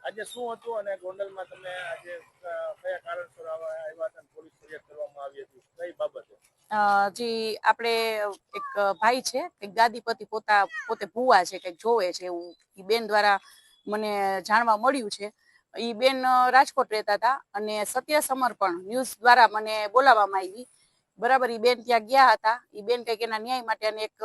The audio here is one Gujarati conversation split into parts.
આજે શું હતું અને ગોંડલમાં તમે આજે કયા કારણસર આવ્યા હતા, પોલીસ ફરિયાદ કરવામાં આવી હતી, કઈ બાબતે? જી આપણે એક ભાઈ છે એક ગાદીપતિ પોતે ભૂવા છે કંઈક જોવે છે એવું ઈ બેન દ્વારા મને જાણવા મળ્યું છે. ઈ બેન રાજકોટ રહેતા હતા અને સત્ય સમર્પણ ન્યૂઝ દ્વારા મને બોલાવવામાં આવી. બરાબર, ઈ બેન ત્યાં ગયા હતા. ઈ બેન કંઈક એના ન્યાય માટે અને એક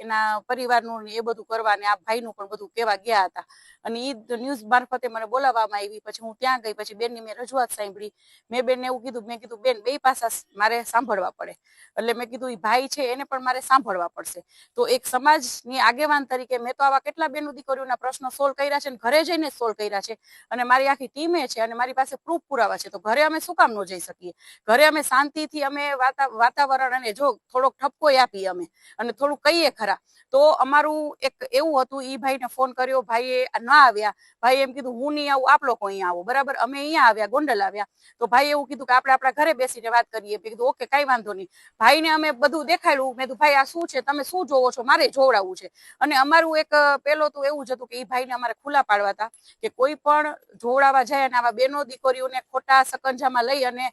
એના પરિવારનું એ બધું કરવા અને આ ભાઈનું પણ બધું કહેવા ગયા હતા અને ઈ ન્યૂઝ મારફતે મને બોલાવવામાં આવી. પછી હું ત્યાં ગઈ, પછી બેનની મેં રજૂઆત સાંભળી. મેં બેનને એવું કીધું, મેં કીધું બેન બે પાસા મારે સાંભળવા પડે. એટલે મેં કીધું ઈ ભાઈ છે એને પણ મારે સાંભળવા પડશે. તો એક સમાજની આગેવાન તરીકે મેં તો આવા કેટલા બેનો દીકરીઓના પ્રશ્નો સોલ્વ કર્યા છે અને ઘરે જઈને સોલ્વ કર્યા છે અને મારી આખી ટીમે છે અને મારી પાસે પ્રૂફ પુરાવા છે. તો ઘરે અમે શું કામ ન જઈ શકીએ? ઘરે અમે શાંતિથી અમે વાતાવરણ અને જો થોડોક ઠપકો આપીએ અમે અને થોડું કહીએ ખરા. તો અમારું એક એવું હતું, ઈ ભાઈને ફોન કર્યો, ભાઈએ ના આવ્યા. ભાઈ એમ કીધું હું નહીં આવું, આપ લોકો અહીંયા આવો. બરાબર, અમે અહીંયા આવ્યા, ગોંડલ આવ્યા. તો ભાઈ એવું કીધું કે આપણે આપણા ઘરે બેસીને વાત કરીએ. મેં કીધું ઓકે, કઈ વાંધો નહીં. ભાઈને અમે બધું દેખાડ્યું. મેં કીધું ભાઈ આ શું છે, તમે શું જોવો છો, મારે જોવડાવવું છે. અને અમારું એક પેલો તો એવું જ હતું કે ઈ ભાઈને અમારે ખુલ્લા પાડવા હતા કે કોઈ પણ જોવડાવવા જાય અને આવા બેનો દીકરીઓને ખોટા સકંજામાં લઈ અને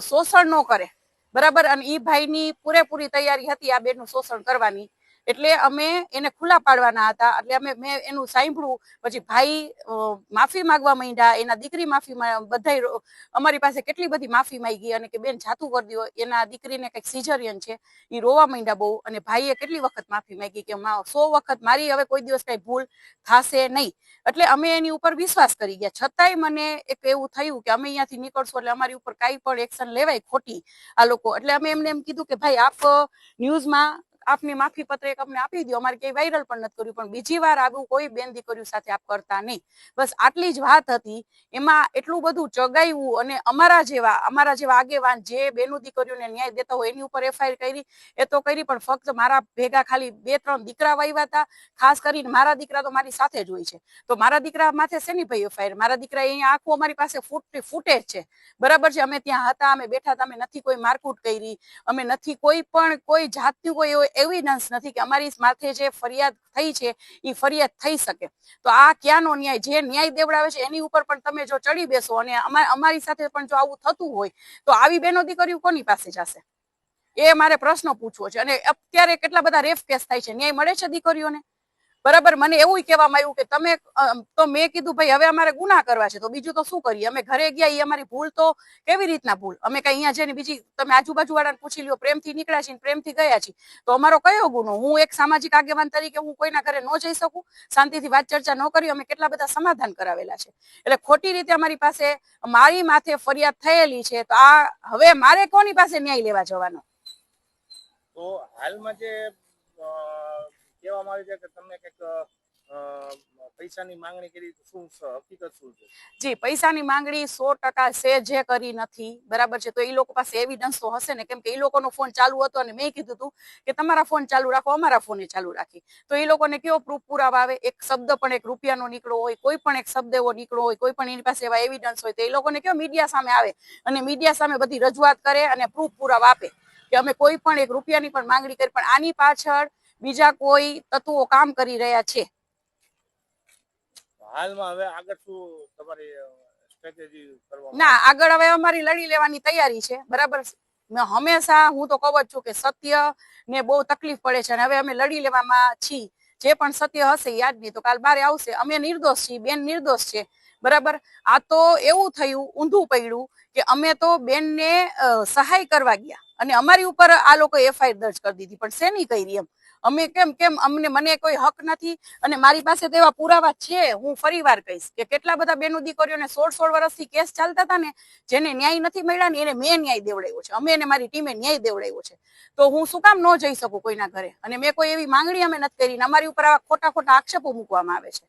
શોષણ ન કરે. બરાબર, અને ઈ ભાઈની પૂરેપૂરી તૈયારી હતી આ બેનનું શોષણ કરવાની. એટલે અમે એને ખુલ્લા પાડવાના હતા. એટલે મેં એનું સાંભળ્યું. પછી ભાઈ માફી માંગવા માંડ્યા, એના દીકરી માફી, બધા અમારી પાસે કેટલી બધી માફી માંગી અને કે બેન જાતું કરી દો, એના દીકરીને કંઈક સિઝરિયન છે. એ રોવા માંડ્યા બહુ અને ભાઈએ કેટલી વખત માફી માંગી કે 100 વખત મારી હવે કોઈ દિવસ કઈ ભૂલ થશે નહીં. એટલે અમે એની ઉપર વિશ્વાસ કરી ગયા. છતાંય મને એક એવું થયું કે અમે અહીંયાથી નીકળશું એટલે અમારી ઉપર કાંઈ પણ એક્શન લેવાય ખોટી આ લોકો. એટલે અમે એમને એમ કીધું કે ભાઈ આપ ન્યૂઝમાં આપની માફી પત્ર એક અમને આપી દો, અમારે ક્યાંય વાયરલ પણ નથી કર્યું, પણ બીજી વાર આવું કોઈ બેન દીકરીઓ સાથે આપ કરતા નહીં. બસ આટલી જ વાત હતી. એમાં એટલું બધું ચગાવ્યું અને અમારા જેવા આગેવાન જે બેનો દીકરીઓને ન્યાય દેતા હોય એની ઉપર એફઆઈઆર કરી એ તો કરી, પણ ફક્ત મારા ભેગા ખાલી 2-3 દીકરા વાવ્યા હતા. ખાસ કરીને મારા દીકરા તો મારી સાથે જ હોય છે. તો મારા દીકરા માથે શેની ભાઈ એફઆઈઆર? મારા દીકરા અહીંયા આખું અમારી પાસે ફૂટેજ છે. બરાબર છે, અમે ત્યાં હતા, અમે બેઠા હતા, અમે નથી કોઈ મારકૂટ કરી, અમે નથી કોઈ જાતની કોઈ એવિડન્સ નથી કે અમારી માથે જે ફરિયાદ થઈ છે એ ફરિયાદ થઈ શકે. તો આ ક્યાંનો ન્યાય? જે ન્યાય દેવડાવે છે એની ઉપર પણ તમે જો ચડી બેસો અને અમારી સાથે પણ જો આવું થતું હોય તો આવી બેનો દીકરીઓ કોની પાસે જશે? એ મારે પ્રશ્ન પૂછવો છે. અને અત્યારે કેટલા બધા રેપ કેસ થાય છે, ન્યાય મળે છે દીકરીઓને? બરાબર, મને એવું કહેવામાં આવ્યું કે તમે તો મેં કીધું ભાઈ હવે અમારે ગુના કરવા છે તો બીજું તો શું કરીએ? અમે ઘરે ગયા, એ અમારી ભૂલ તો કેવી રીતના ભૂલ? અમે કઈ અહીંયા જઈને બીજી તમે આજુબાજુ વાળાને પૂછી લ્યો, પ્રેમથી નીકળ્યા છીએ, પ્રેમથી ગયા છીએ, તો અમારો કયો ગુનો? હું એક સામાજિક આગેવાન તરીકે હું કોઈના ઘરે ન જઈ શકું? શાંતિથી વાત ચર્ચા ન કરી? અમે કેટલા બધા સમાધાન કરાવેલા છે. એટલે ખોટી રીતે અમારી પાસે મારી માથે ફરિયાદ થયેલી છે. તો આ હવે મારે કોની પાસે ન્યાય લેવા જવાનો? તો હાલમાં જે કહેવામાં આવે છે કે તમે કંઈક પૈસાની માંગણી કરી, શું હકીકત શું છે? જી, પૈસાની માંગણી 100% સેજે કરી નથી. બરાબર છે, તો એ લોકો પાસે એવિડન્સ તો હશે ને, કેમ કે એ લોકોનો ફોન ચાલુ હતો અને મેં કીધું હતું કે તમારા ફોન ચાલુ રાખો, અમારા ફોને ચાલુ રાખી. તો એ લોકોને કેવો પ્રૂફ પુરાવા આવે? એક શબ્દ પણ એક રૂપિયાનો નીકળો હોય, કોઈ પણ એક શબ્દ એવો નીકળો હોય, કોઈ પણ એની પાસે એવા એવિડન્સ હોય, તો એ લોકોને કેવો મીડિયા સામે આવે અને મીડિયા સામે બધી રજૂઆત કરે અને પ્રૂફ પુરાવા આપે કે અમે કોઈ પણ એક રૂપિયાની પણ માંગણી કરી. પણ આની પાછળ બીજા કોઈ તત્વો કામ કરી રહ્યા છે. હાલમાં હવે આગળ શું તમારી સ્ટ્રેટેજી કરવામાં? ના, આગળ હવે અમારી લડી લેવાની તૈયારી છે. બરાબર, હંમેશા હું તો કહું જ છું કે સત્ય ને બહુ તકલીફ પડે છે અને હવે અમે લડી લેવામાં છીએ. જે પણ સત્ય હશે યાદ નહીં તો કાલ બારે આવશે. અમે નિર્દોષ છીએ, બેન નિર્દોષ છે. બરાબર, આ તો એવું થયું, ઊંધું પડ્યું કે અમે તો બેનને સહાય કરવા ગયા અને અમારી ઉપર આ લોકો એફઆઈઆર દર્જ કરી દીધી. પણ શેની કરી? એમ અમે કેમ મને કોઈ હક નથી? અને મારી પાસે તો એવા પુરાવા છે. હું ફરી વાર કહીશ કે કેટલા બધા બેનો દીકરીઓને 16 વર્ષથી કેસ ચાલતા હતા ને, જેને ન્યાય નથી મળ્યા ને એને મેં ન્યાય દેવડાવ્યો છે. અમે એને મારી ટીમે ન્યાય દેવડાવ્યો છે. તો હું શું કામ ન જઈ શકું કોઈના ઘરે? અને મેં કોઈ એવી માંગણી અમે નથી કરી. અમારી ઉપર આવા ખોટા આક્ષેપો મૂકવામાં આવે છે.